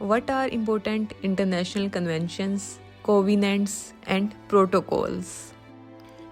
What are important international conventions, covenants, and protocols?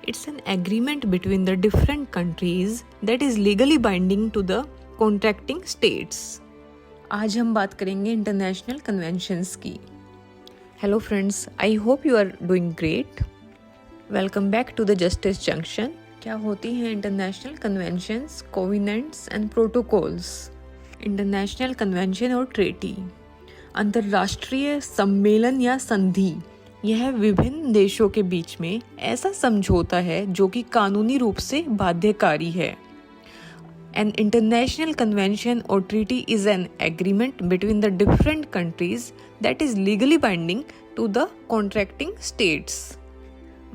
It's an agreement between the different countries that is legally binding to the contracting states. आज हम बात करेंगे international conventions की. Hello friends, I hope you are doing great. Welcome back to the justice junction. क्या होती हैं international conventions, covenants and protocols? International convention और treaty अंतर्राष्ट्रीय सम्मेलन या संधि. यह विभिन्न देशों के बीच में ऐसा समझौता है जो कि कानूनी रूप से बाध्यकारी है. An international convention or treaty is an agreement between the different countries that is legally binding to the contracting states.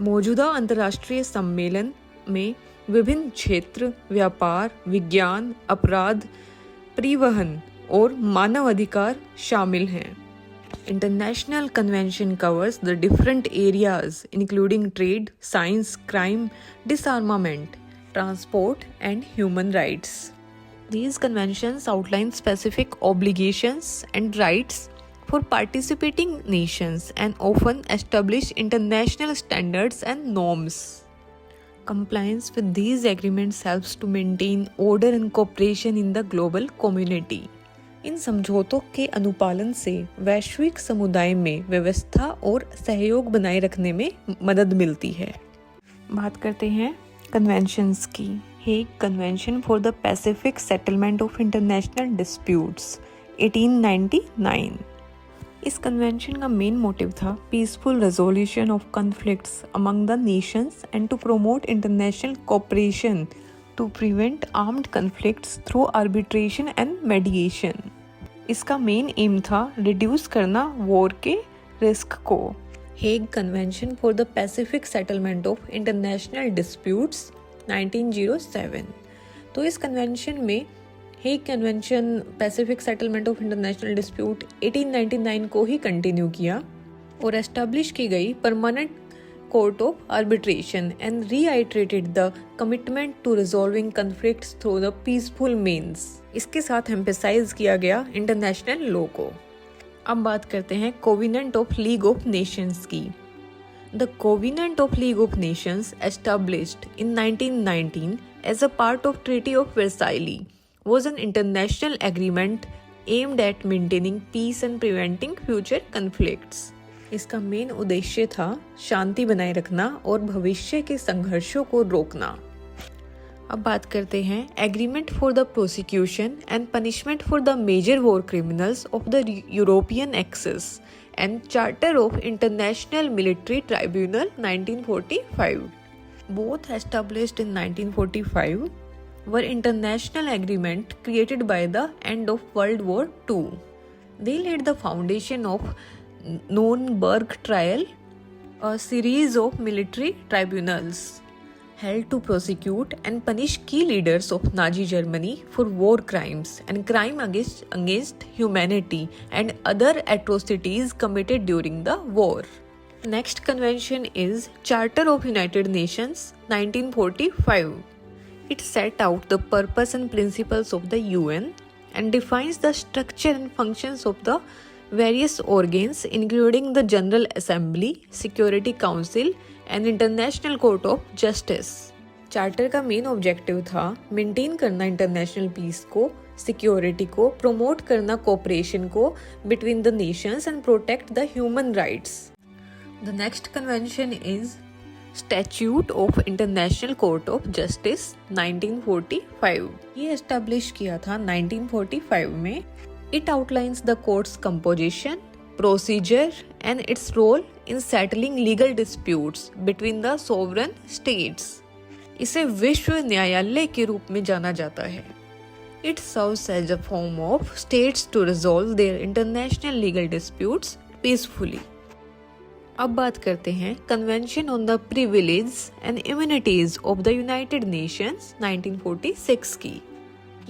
मौजूदा अंतर्राष्ट्रीय सम्मेलन में विभिन्न क्षेत्र, व्यापार, विज्ञान, अपराध, परिवहन और मानव अधिकार शामिल हैं. International Convention covers the different areas including trade, science, crime, disarmament, transport, and human rights. These conventions outline specific obligations and rights for participating nations and often establish international standards and norms. Compliance with these agreements helps to maintain order and cooperation in the global community. इन समझौतों के अनुपालन से वैश्विक समुदाय में व्यवस्था और सहयोग बनाए रखने में मदद मिलती है. बात करते हैं कन्वेंशंस की. Hague convention for the pacific settlement of international disputes 1899. इस कन्वेंशन का मेन मोटिव था peaceful resolution of conflicts among the nations and to promote international cooperation to prevent armed conflicts through arbitration and mediation. इसका main aim था reduce करना war के risk को. Hague convention for the pacific settlement of international disputes 1907. तो इस convention में Hague convention pacific settlement of international dispute 1899 को ही continue किया और एस्टेब्लिश की गई permanent Court of Arbitration and reiterated the commitment to resolving conflicts through the peaceful means. इसके साथ एम्फेसाइज किया गया इंटरनेशनल लॉ को. अब बात करते हैं covenant of league of Nations की. The Covenant of League of Nations, established in 1919 as a part of Treaty of Versailles, was an international agreement aimed at maintaining peace and preventing future conflicts. इसका main उद्देश्य था शांति बनाए रखना और भविष्य के संघर्षों को रोकना. अब बात करते हैं agreement for the prosecution and punishment for the major war criminals of the European Axis and charter of international military tribunal 1945. Both established in 1945 were international agreement created by the end of world war II. They laid the foundation of Nuremberg trial, a series of military tribunals held to prosecute and punish key leaders of Nazi Germany for war crimes and crime against humanity and other atrocities committed during the war. Next convention is Charter of United Nations 1945. It set out the purpose and principles of the UN and defines the structure and functions of the various organs including the General Assembly, Security Council and International Court of Justice. Charter का main objective था maintain करना international piece को, security को, promote करना cooperation को between the nations and protect the human rights. The next convention is statute of international court of justice 1945. ये establish किया था 1945 में. It outlines the court's composition, procedure, and its role in settling legal disputes between the sovereign states. इसे विश्व न्यायालय के रूप में जाना जाता है. It serves as a form of states to resolve their international legal disputes peacefully. अब बात करते हैं Convention on the Privileges and Immunities of the United Nations 1946 की.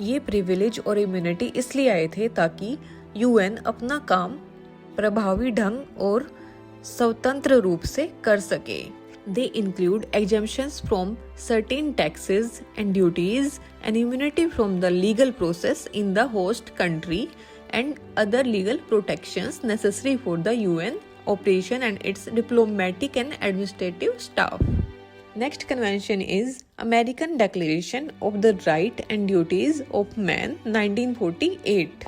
ये प्रिविलेज और इम्यूनिटी इसलिए आए थे ताकि यूएन अपना काम प्रभावी ढंग और स्वतंत्र रूप से कर सके. They include exemptions from certain taxes and duties and immunity from the legal process in the host country and other legal protections necessary for the UN operation and its diplomatic and administrative staff. Next convention is American Declaration of the Rights and Duties of Man 1948.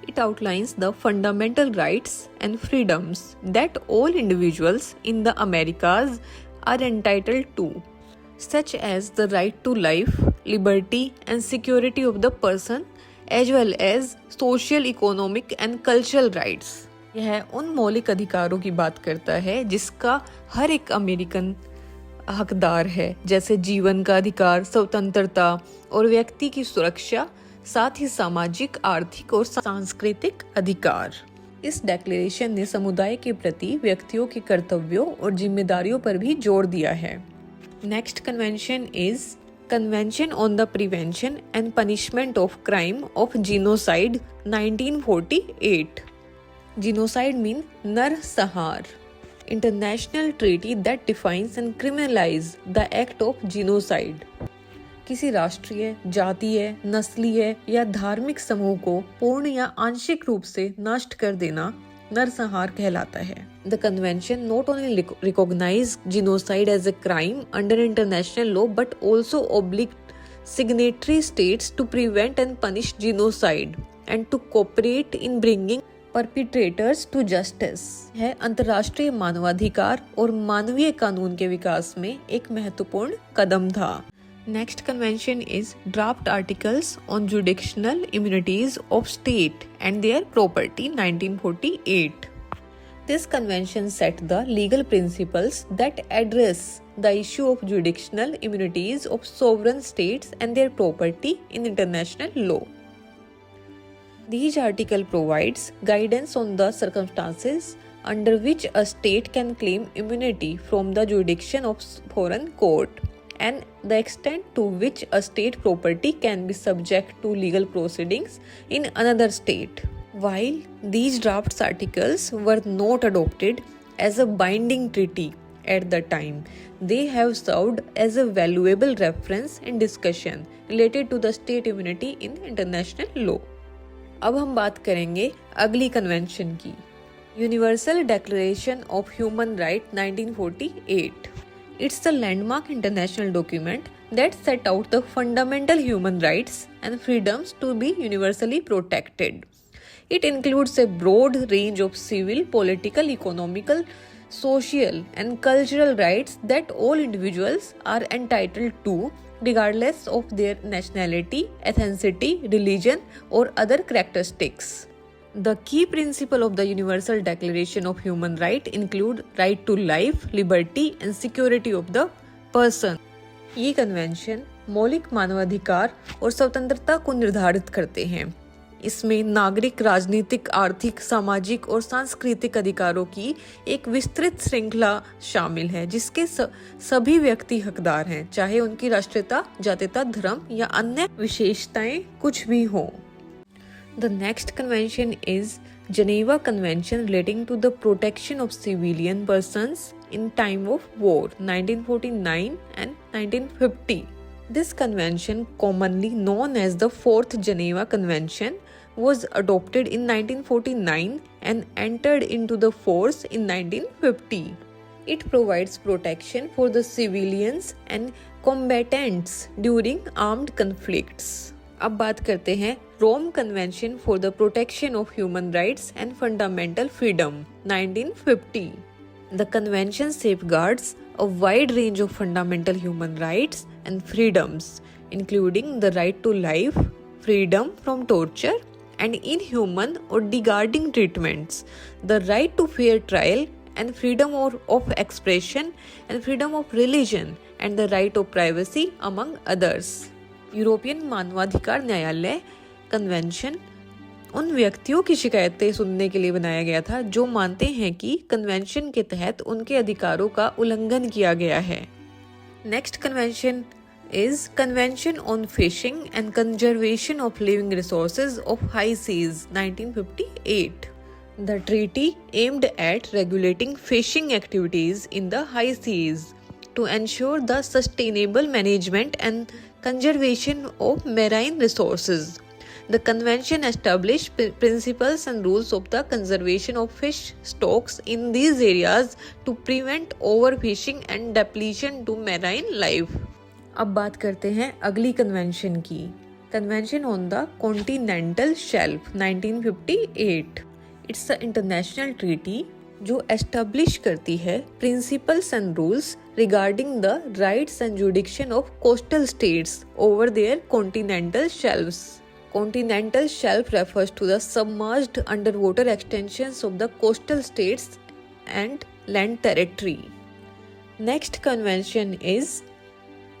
It outlines the fundamental rights and freedoms that all individuals in the Americas are entitled to, such as the right to life, liberty and security of the person, as well as social, economic and cultural rights. यह उन मौलिक अधिकारों की बात करता है जिसका हर एक अमेरिकन हकदार है, जैसे जीवन का अधिकार, स्वतंत्रता और व्यक्ति की सुरक्षा, साथ ही सामाजिक, आर्थिक और सांस्कृतिक अधिकार। इस डेक्लेरेशन ने समुदाय के प्रति व्यक्तियों के कर्तव्यों और जिम्मेदारियों पर भी जोर दिया है। Next convention is convention on the prevention and punishment of crime of genocide 1948। Genocide mean नरसंहार। International treaty that defines and criminalise the act of genocide. किसी राष्ट्रीय, जातीय, नस्लीय या धार्मिक समूह को पूर्ण या आंशिक रूप से नष्ट कर देना नरसंहार कहलाता है। The convention not only recognized genocide as a crime under international law but also obliged signatory states to prevent and punish genocide and to cooperate in bringing perpetrators to justice। है अंतर्राष्ट्रीय मानवाधिकार और मानवीय कानून के विकास में एक महत्वपूर्ण कदम था। Next convention is Draft Articles on Jurisdictional Immunities of State and Their Property 1948. This convention set the legal principles that address the issue of jurisdictional immunities of sovereign states and their property in international law. These article provides guidance on the circumstances under which a state can claim immunity from the jurisdiction of foreign court, and the extent to which a state property can be subject to legal proceedings in another state. While these draft articles were not adopted as a binding treaty at the time, they have served as a valuable reference and discussion related to the state immunity in international law. अब हम बात करेंगे अगली convention की, universal declaration of human right 1948. It's the landmark international document that set out the fundamental human rights and freedoms to be universally protected. It includes a broad range of civil, political, economical, social, and cultural rights that all individuals are entitled to, regardless of their nationality, ethnicity, religion, or other characteristics. The key principle of the Universal Declaration of Human Rights include right to life, liberty and security of the person. ये convention मौलिक मानवाधिकार और स्वतंत्रता को निर्धारित करते हैं। इसमें नागरिक, राजनीतिक, आर्थिक, सामाजिक और सांस्कृतिक अधिकारों की एक विस्तृत श्रृंखला शामिल है, जिसके सभी व्यक्ति हकदार हैं, चाहे उनकी राष्ट्रीयता, जातीयता, धर्म या अन्य विशेषताएं कुछ भी हों। The next convention is Geneva Convention relating to the protection of civilian persons in time of war 1949 and 1950. This convention, commonly known as the Fourth Geneva Convention, was adopted in 1949 and entered into the force in 1950. It provides protection for the civilians and combatants during armed conflicts. अब बात करते हैं Rome convention for the protection of human rights and fundamental freedom 1950. The convention safeguards a wide range of fundamental human rights and freedoms, including the right to life, freedom from torture and inhuman or degrading treatments, the right to fair trial and freedom of expression and freedom of religion and the right of privacy, among others. European मानवाधिकार न्यायालय convention उन व्यक्तियों की शिकायतें सुनने के लिए बनाया गया था जो मानते हैं कि कन्वेंशन के तहत उनके अधिकारों का उल्लंघन किया गया है। Next convention is convention on fishing and conservation of living resources of high seas 1958. The treaty aimed at regulating fishing activities in the high seas to ensure the sustainable management and conservation of marine resources. The convention established principles and rules of the conservation of fish stocks in these areas to prevent overfishing and depletion to marine life. अब बात करते हैं अगली convention की. Convention on the continental shelf 1958. It's a international treaty जो establish करती है principles and rules regarding the rights and jurisdiction of coastal states over their continental shelves. Continental shelf refers to the submerged underwater extensions of the coastal states and land territory. Next convention is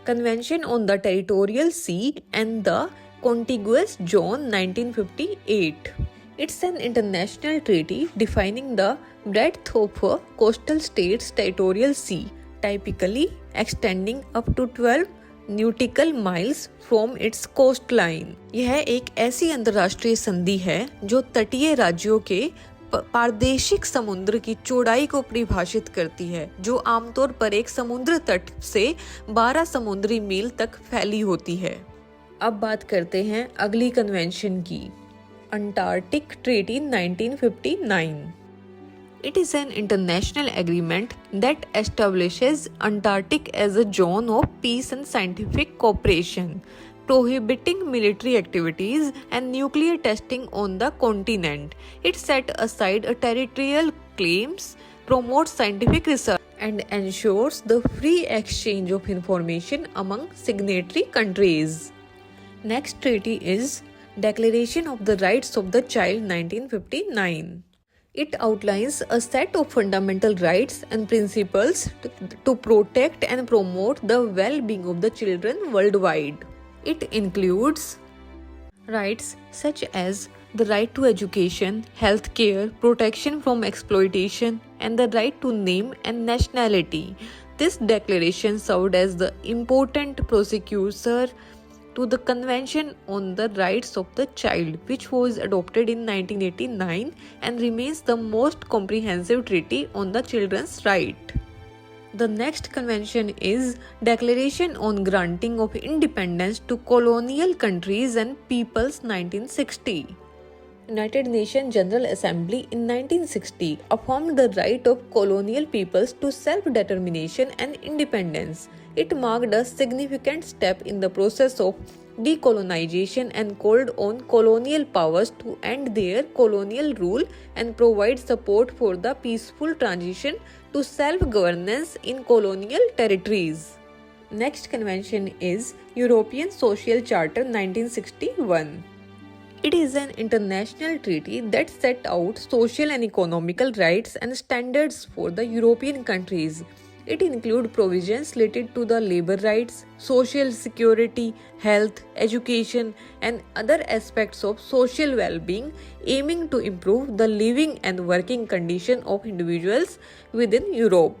Convention on the Territorial Sea and the Contiguous Zone 1958. It's an international treaty defining the breadth of a coastal state's territorial sea, typically extending up to 12 nautical miles from its coast line. यह एक ऐसी अंतर्राष्ट्रीय संधि है जो तटीय राज्यों के प्रादेशिक समुद्र की चौड़ाई को परिभाषित करती है, जो आमतौर पर एक समुद्र तट से 12 समुद्री मील तक फैली होती है. अब बात करते हैं अगली कन्वेंशन की, Antarctic treaty 1959. It is an international agreement that establishes Antarctic as a zone of peace and scientific cooperation, prohibiting military activities and nuclear testing on the continent. It set aside territorial claims, promotes scientific research, and ensures the free exchange of information among signatory countries. Next treaty is Declaration of the Rights of the Child 1959. It outlines a set of fundamental rights and principles to protect and promote the well-being of the children worldwide. It includes rights such as the right to education, health care, protection from exploitation, and the right to name and nationality. This declaration served as the important precursor to the Convention on the Rights of the Child, which was adopted in 1989 and remains the most comprehensive treaty on the children's right. The next convention is Declaration on Granting of Independence to Colonial Countries and Peoples 1960. United Nations General Assembly in 1960 affirmed the right of colonial peoples to self-determination and independence. It marked a significant step in the process of decolonization and called on colonial powers to end their colonial rule and provide support for the peaceful transition to self-governance in colonial territories. Next convention is European Social Charter 1961. It is an international treaty that set out social and economical rights and standards for the European countries. It includes provisions related to the labor rights, social security, health, education, and other aspects of social well-being, aiming to improve the living and working condition of individuals within Europe.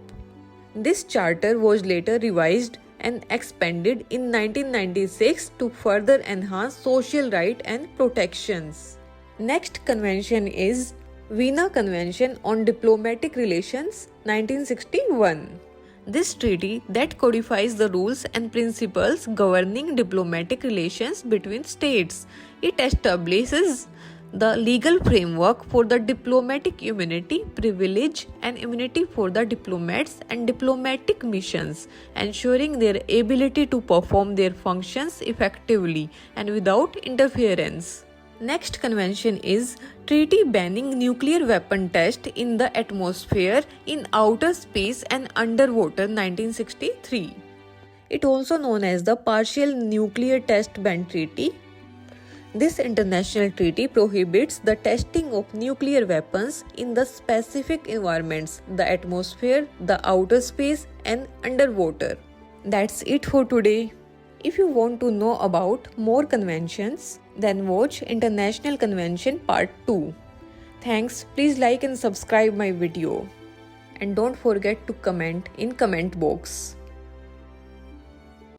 This charter was later revised and expanded in 1996 to further enhance social rights and protections. Next convention is Vienna Convention on Diplomatic Relations 1961. This treaty that codifies the rules and principles governing diplomatic relations between states. It establishes the legal framework for the diplomatic immunity, privilege, and immunity for the diplomats and diplomatic missions, ensuring their ability to perform their functions effectively and without interference. Next convention is Treaty Banning Nuclear Weapon Test in the Atmosphere, in Outer Space and Underwater 1963. It also known as the Partial Nuclear Test Ban Treaty. This international treaty prohibits the testing of nuclear weapons in the specific environments, the atmosphere, the outer space, and underwater. That's it for today. If you want to know about more conventions, then watch International Convention Part 2. Thanks, please like and subscribe my video. And don't forget to comment in comment box.